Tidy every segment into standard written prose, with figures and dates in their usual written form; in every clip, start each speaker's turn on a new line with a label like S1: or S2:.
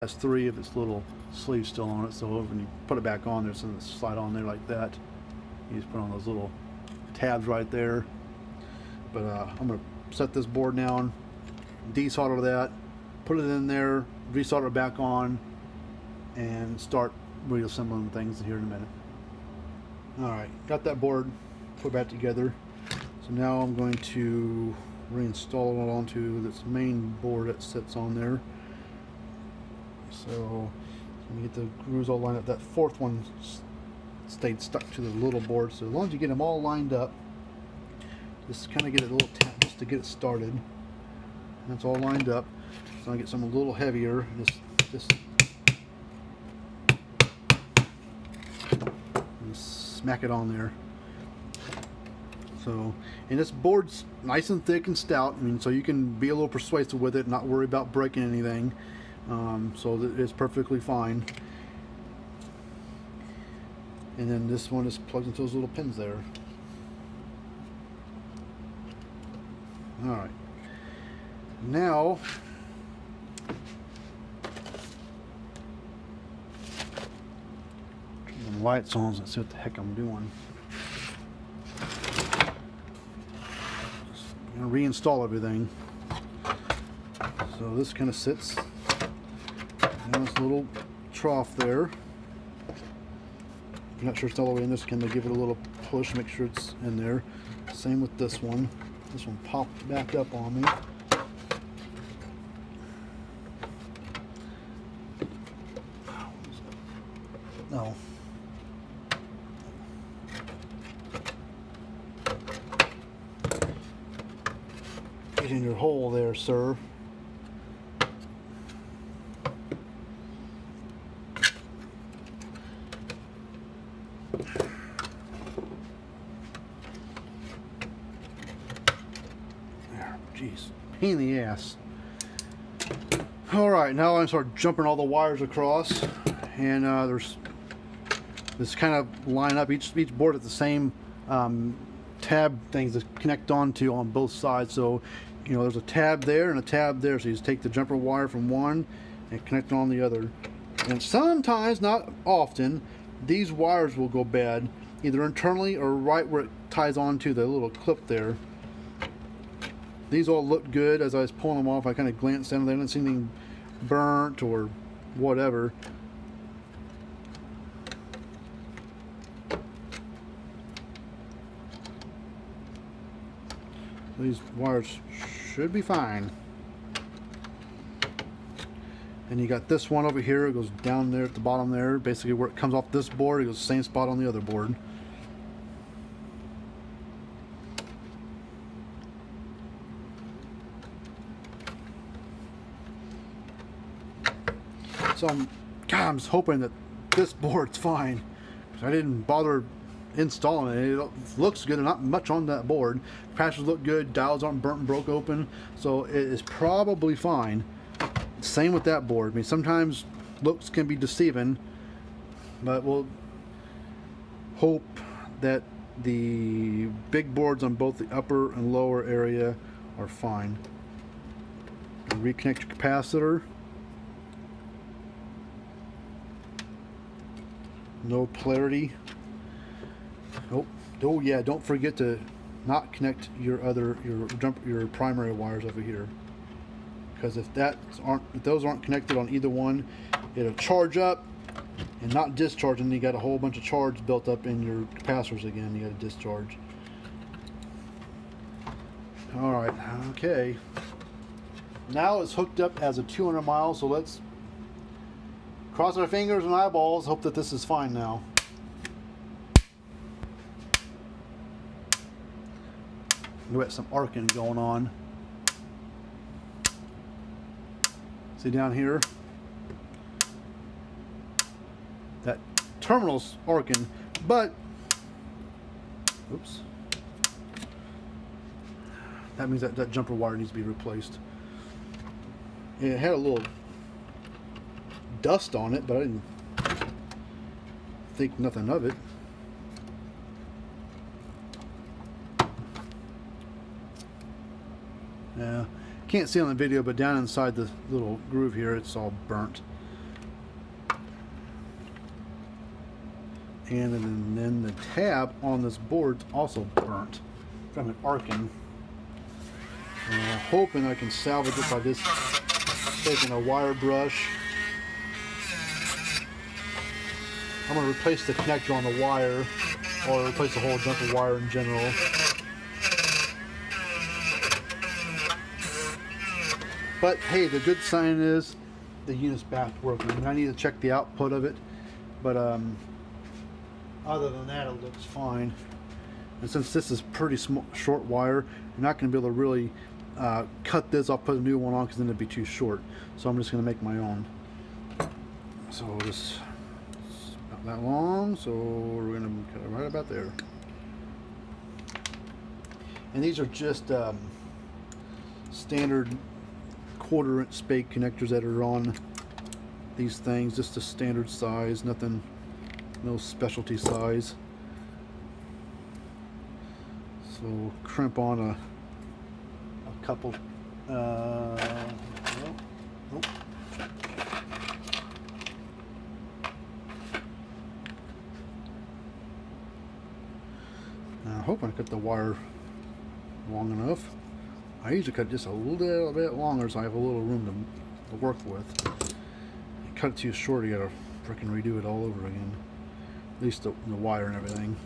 S1: has 3 of its little sleeves still on it, so when you put it back on, there's something to slide on there like that. You just put on those little tabs right there. But I'm going to set this board down, desolder that, put it in there, resolder it back on, and start reassembling things here in a minute. Alright, got that board put back together. So now I'm going to reinstall it onto this main board that sits on there. So let me get the grooves all lined up. That fourth one stayed stuck to the little board, so as long as you get them all lined up, just kind of get it a little tap just to get it started. And it's all lined up. So I get some a little heavier. Just smack it on there. So, and this board's nice and thick and stout. I mean, so you can be a little persuasive with it, not worry about breaking anything. So it's perfectly fine. And then this one is plugged into those little pins there. Alright. Now, turn the lights on so let's see what the heck I'm doing. Just gonna reinstall everything. So this kind of sits in this little trough there. I'm not sure it's all the way in. This can give it a little push, make sure it's in there. Same with this one. This one popped back up on me. No. Get in your hole there, sir. Jeez, pain in the ass. Alright, now I'm start jumping all the wires across, and there's this kind of line up each board at the same tab things that connect onto on both sides. So you know there's a tab there and a tab there, so you just take the jumper wire from one and connect it on the other. And sometimes, not often, these wires will go bad either internally or right where it ties onto the little clip there. These all look good. As I was pulling them off, I kind of glanced down. They didn't see anything burnt or whatever. These wires should be fine. And you got this one over here. It goes down there at the bottom there. Basically where it comes off this board, it goes the same spot on the other board. So I'm just hoping that this board's fine. I didn't bother installing it. It looks good. There's not much on that board. Capacitors look good. Dials aren't burnt and broke open. So it is probably fine. Same with that board. I mean, sometimes looks can be deceiving, but we'll hope that the big boards on both the upper and lower area are fine. Reconnect your capacitor. No polarity. Oh yeah, don't forget to not connect your primary wires over here, because if those aren't connected on either one, it'll charge up and not discharge, and you got a whole bunch of charge built up in your capacitors again. You got to discharge. All right, okay. Now it's hooked up as a 200 mile, so let's cross our fingers and eyeballs, hope that this is fine now. We got some arcing going on. See down here? That terminal's arcing, but oops. That means that jumper wire needs to be replaced. It had a little dust on it, but I didn't think nothing of it. Yeah, can't see on the video, but down inside the little groove here, it's all burnt. And then the tab on this board's also burnt from it arcing. And I'm hoping I can salvage it by just taking a wire brush. I'm going to replace the connector on the wire, or replace the whole jumper wire in general. But hey, the good sign is the unit's back working. I need to check the output of it, but other than that, it looks fine. And since this is pretty short wire, you're not going to be able to really cut this. I'll put a new one on because then it'd be too short. So I'm just going to make my own. So this is about that long, so we're going to cut it right about there. And these are just standard 1/4 inch spade connectors that are on these things, just a standard size, nothing, no specialty size. So crimp on a couple. Nope. Now, I hope I cut the wire long enough. I usually cut just a little bit longer so I have a little room to work with. You cut it too short, you gotta freaking redo it all over again. At least the wire and everything.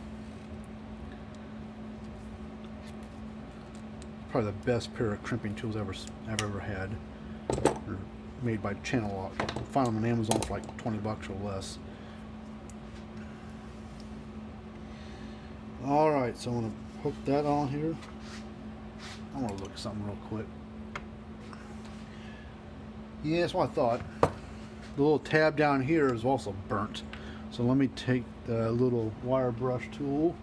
S1: Probably the best pair of crimping tools I've ever had. They're made by Channel Lock. You can find them on Amazon for like 20 bucks or less. Alright, so I'm going to hook that on here. I want to look at something real quick. Yeah, that's what I thought. The little tab down here is also burnt. So let me take the little wire brush tool.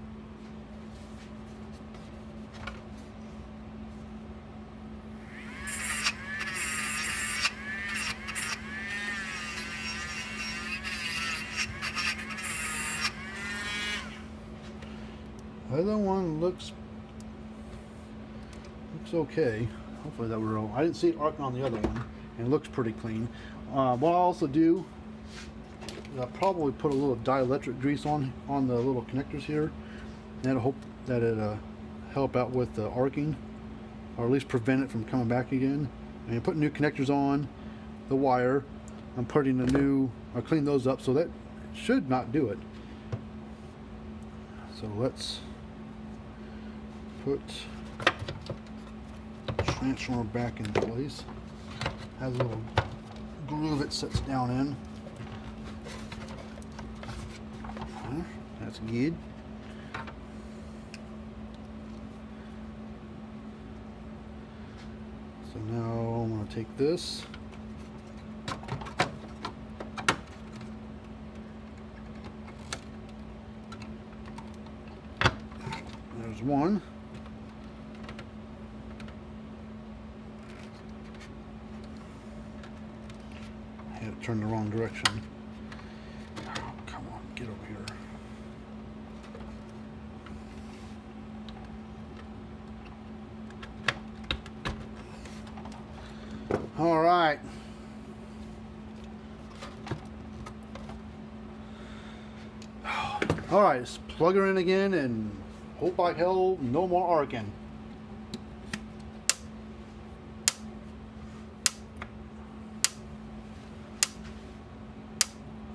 S1: The other one looks okay. Hopefully that will. I didn't see it arcing on the other one, and it looks pretty clean. What I'll also do, I'll probably put a little dielectric grease on the little connectors here, and I hope that it help out with the arcing, or at least prevent it from coming back again. And put new connectors on the wire. I'm putting a new. I'll clean those up, so that should not do it. So let's put transformer back in place. Has a little groove it sits down in. That's good. So now I'm going to take this. There's one. I had it turned the wrong direction. Oh, come on, get over here. All right. All right, let's plug her in again and hope like hell no more arcing.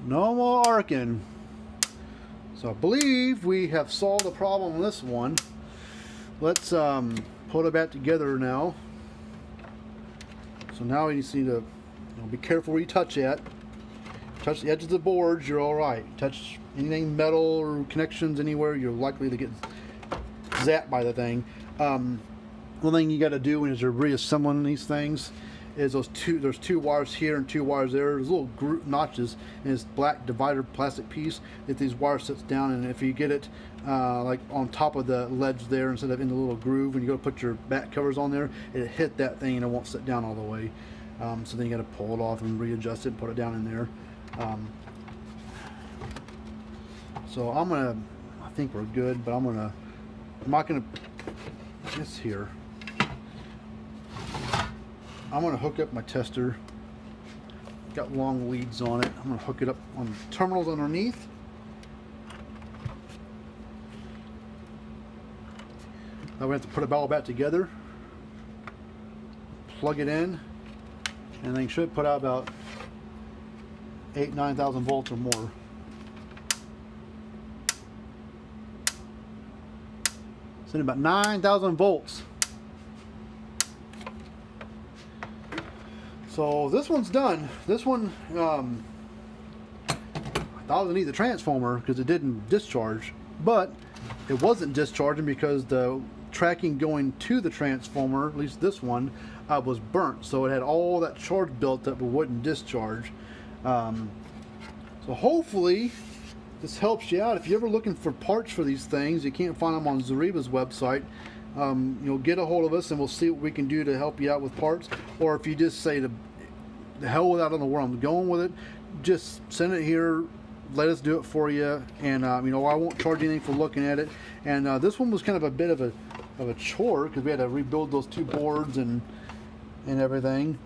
S1: No more arcing. So I believe we have solved the problem on this one. Let's put it back together now. So now you just need to be careful where you touch at. Touch the edges of the boards, you're all right. Touch anything metal or connections anywhere, you're likely to get zapped by the thing. One thing you got to do when you're reassembling these things is there's two wires here and two wires there. There's little notches in this black divider plastic piece that these wires sits down, and if you get it like on top of the ledge there instead of in the little groove, when you go to put your back covers on there, it hit that thing and it won't sit down all the way. So then you got to pull it off and readjust it and put it down in there. So I think we're good, but I'm not gonna this here. I'm gonna hook up my tester. Got long leads on it. I'm gonna hook it up on the terminals underneath. Now we have to put it all back together, plug it in, and then should put out about 8,000-9,000 volts or more. It's in about 9,000 volts. So this one's done. This one, I thought it would need the transformer because it didn't discharge, but it wasn't discharging because the tracking going to the transformer, at least this one, was burnt. So it had all that charge built up but wouldn't discharge. So hopefully this helps you out. If you're ever looking for parts for these things, you can't find them on Zareba's website, get a hold of us and we'll see what we can do to help you out with parts. Or if you just say the hell with it, I don't know where I'm going with it, just send it here, let us do it for you, and I won't charge anything for looking at it. And this one was kind of a bit of a chore because we had to rebuild those two boards and everything.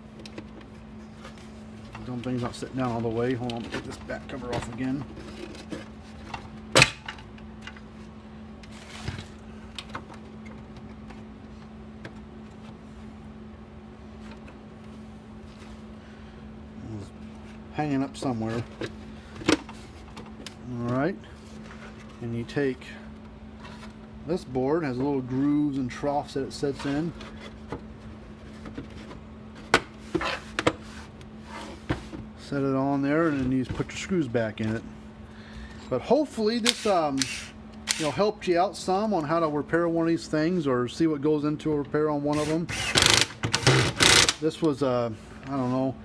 S1: Dumb thing's not sitting down all the way. Hold on, let me take this back cover off again. Hanging up somewhere. Alright, and you take this board, has little grooves and troughs that it sits in. Set it on there, and then you just put your screws back in it. But hopefully this helped you out some on how to repair one of these things, or see what goes into a repair on one of them. This was I don't know,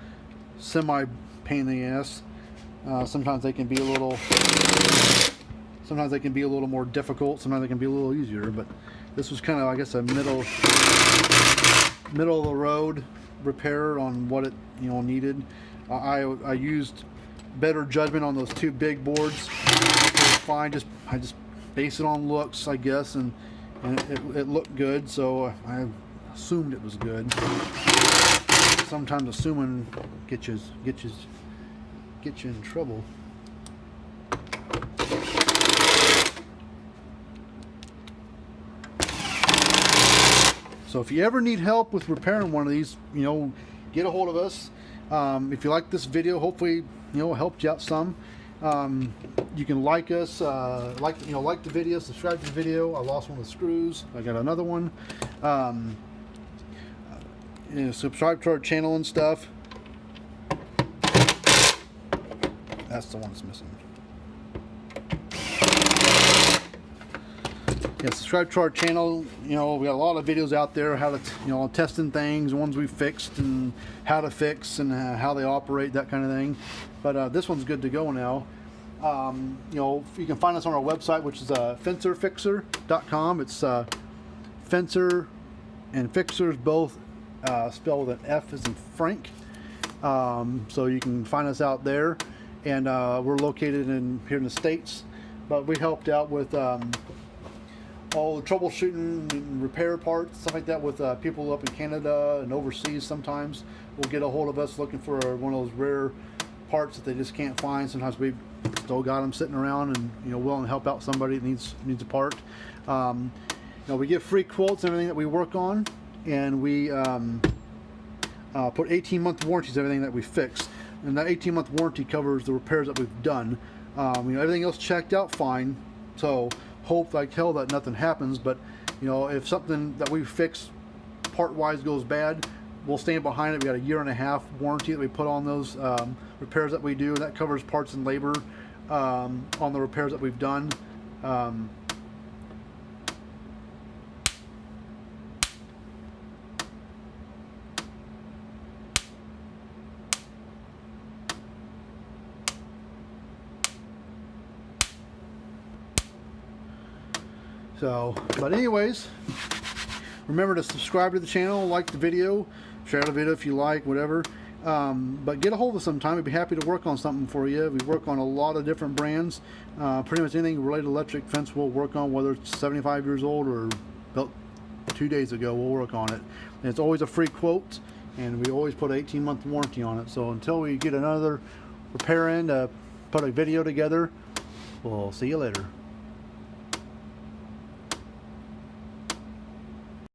S1: semi pain in the ass. Sometimes they can be a little more difficult, sometimes they can be a little easier, but this was kind of, I guess, a middle of the road repair on what it needed. I used better judgment on those two big boards. Fine, I just base it on looks, I guess, and it looked good, so I assumed it was good. Sometimes assuming get you in trouble. So if you ever need help with repairing one of these, get a hold of us. If you like this video, hopefully it helped you out some. You can like us, like the video, subscribe to the video. I lost one of the screws. I got another one. Subscribe to our channel and stuff. That's the one that's missing. Yeah, subscribe to our channel. We got a lot of videos out there, how to, testing things, ones we fixed, and how to fix, and how they operate, that kind of thing. But this one's good to go now. You can find us on our website, which is fencerfixer.com. It's fencer and fixers both spelled with an F as in Frank. So you can find us out there. And we're located here in the States, but we helped out with all the troubleshooting and repair parts, stuff like that, with people up in Canada and overseas. Sometimes will get a hold of us looking for one of those rare parts that they just can't find. Sometimes we've still got them sitting around and willing to help out somebody that needs a part. We give free quotes and everything that we work on, and we put 18-month warranties everything that we fix. And that 18-month warranty covers the repairs that we've done. Everything else checked out fine. So hope like hell that nothing happens. But if something that we fix part-wise goes bad, we'll stand behind it. We got a 1.5-year warranty that we put on those repairs that we do. And that covers parts and labor on the repairs that we've done. But anyways, remember to subscribe to the channel, like the video, share the video if you like, whatever. But get a hold of us sometime. We'd be happy to work on something for you. We work on a lot of different brands. Pretty much anything related to electric fence we'll work on, whether it's 75 years old or built 2 days ago, we'll work on it. And it's always a free quote, and we always put an 18-month warranty on it. So until we get another repair in to put a video together, we'll see you later.